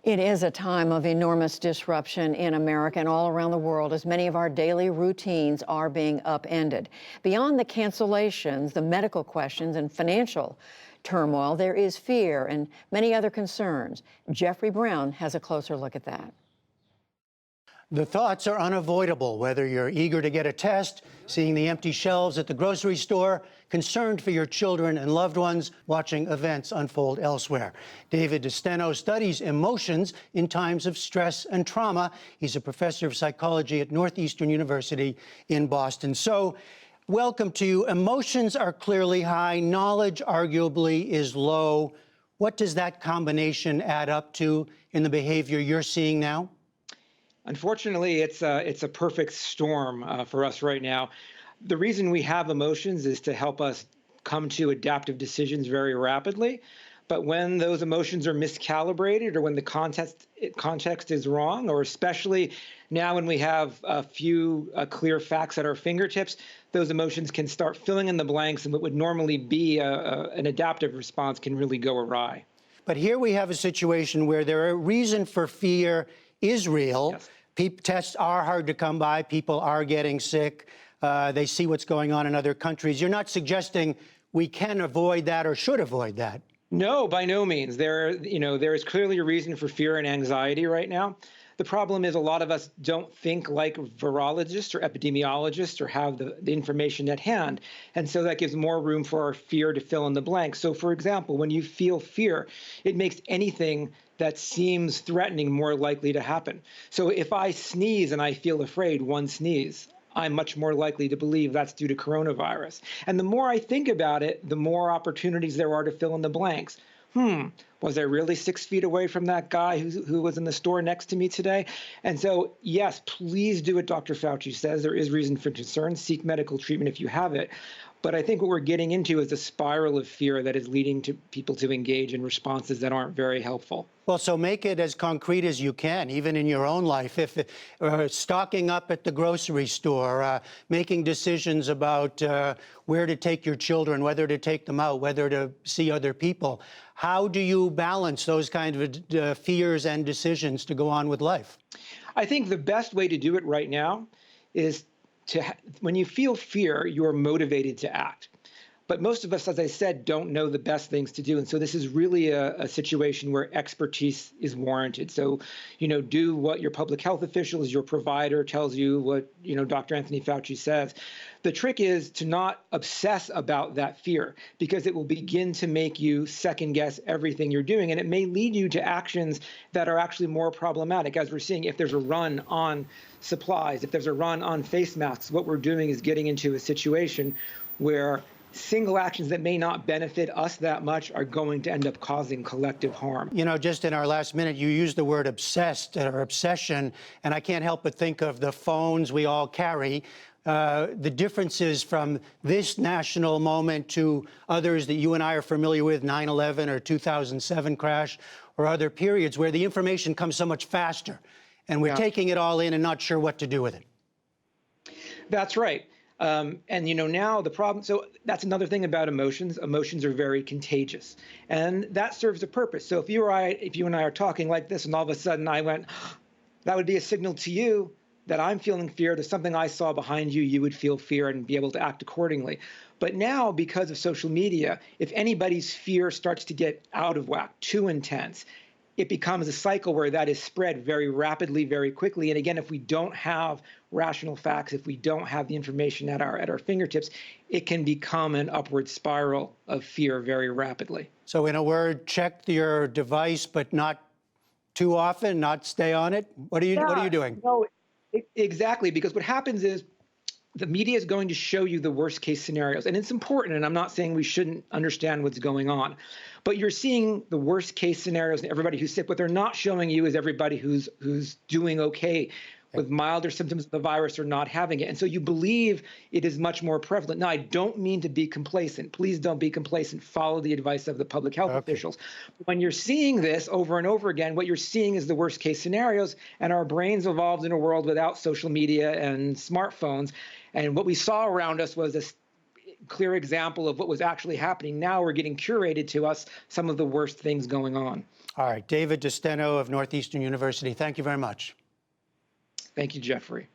It is a time of enormous disruption in America and all around the world as many of our daily routines are being upended. Beyond the cancellations, the medical questions, and financial turmoil, there is fear and many other concerns. Jeffrey Brown has a closer look at that. The thoughts are unavoidable, whether you're eager to get a test, seeing the empty shelves at the grocery store, concerned for your children and loved ones, watching events unfold elsewhere. David DeSteno studies emotions in times of stress and trauma. He's a professor of psychology at Northeastern University in Boston. So, welcome to you. Emotions are clearly high. Knowledge arguably is low. What does that combination add up to in the behavior you're seeing now? Unfortunately, it's a perfect storm for us right now. The reason we have emotions is to help us come to adaptive decisions very rapidly. But when those emotions are miscalibrated or when the context is wrong, or especially now when we have a few clear facts at our fingertips, those emotions can start filling in the blanks, and what would normally be an adaptive response can really go awry. But here we have a situation where there are reason for fear is real. Yes. Tests are hard to come by. People are getting sick. They see what's going on in other countries. You're not suggesting we can avoid that or should avoid that. No, by no means. There is clearly a reason for fear and anxiety right now. The problem is a lot of us don't think like virologists or epidemiologists or have the information at hand. And so that gives more room for our fear to fill in the blanks. So, for example, when you feel fear, it makes anything that seems threatening more likely to happen. So if I sneeze and I feel afraid, one sneeze, I'm much more likely to believe that's due to coronavirus. And the more I think about it, the more opportunities there are to fill in the blanks. Was I really 6 feet away from that guy who was in the store next to me today? And so, yes, please do what Dr. Fauci says. There is reason for concern. Seek medical treatment if you have it. But I think what we're getting into is a spiral of fear that is leading to people to engage in responses that aren't very helpful. Well, so make it as concrete as you can, even in your own life. If stocking up at the grocery store, making decisions about where to take your children, whether to take them out, whether to see other people. How do you balance those kinds of fears and decisions to go on with life? I think the best way to do it right now is when you feel fear, you're motivated to act. But most of us, as I said, don't know the best things to do. And so this is really a situation where expertise is warranted. So, do what your public health officials, your provider tells you, what, Dr. Anthony Fauci says. The trick is to not obsess about that fear, because it will begin to make you second guess everything you're doing. And it may lead you to actions that are actually more problematic. As we're seeing, if there's a run on supplies, if there's a run on face masks, what we're doing is getting into a situation where single actions that may not benefit us that much are going to end up causing collective harm. Just in our last minute, you used the word obsessed or obsession, and I can't help but think of the phones we all carry. The differences from this national moment to others that you and I are familiar with, 9/11 or 2007 crash, or other periods where the information comes so much faster, and we're taking it all in and not sure what to do with it. That's right. Now the problem, so that's another thing about emotions. Emotions are very contagious, and that serves a purpose. So if you and I are talking like this, and all of a sudden I went, that would be a signal to you that I'm feeling fear. There's something I saw behind you. You would feel fear and be able to act accordingly. But now, because of social media, if anybody's fear starts to get out of whack, too intense, it becomes a cycle where that is spread very rapidly, very quickly. And again, if we don't have rational facts, if we don't have the information at our fingertips, it can become an upward spiral of fear very rapidly. So in a word, check your device, but not too often, not stay on it. What are you doing? No, exactly, because what happens is the media is going to show you the worst case scenarios. And it's important, and I'm not saying we shouldn't understand what's going on, but you're seeing the worst case scenarios and everybody who's sick. What they're not showing you is everybody who's doing okay with milder symptoms of the virus or not having it. And so you believe it is much more prevalent. Now, I don't mean to be complacent. Please don't be complacent. Follow the advice of the public health officials. When you're seeing this over and over again, what you're seeing is the worst case scenarios, and our brains evolved in a world without social media and smartphones. And what we saw around us was a clear example of what was actually happening. Now we're getting curated to us some of the worst things going on. All right, David DeSteno of Northeastern University, thank you very much. Thank you, Jeffrey.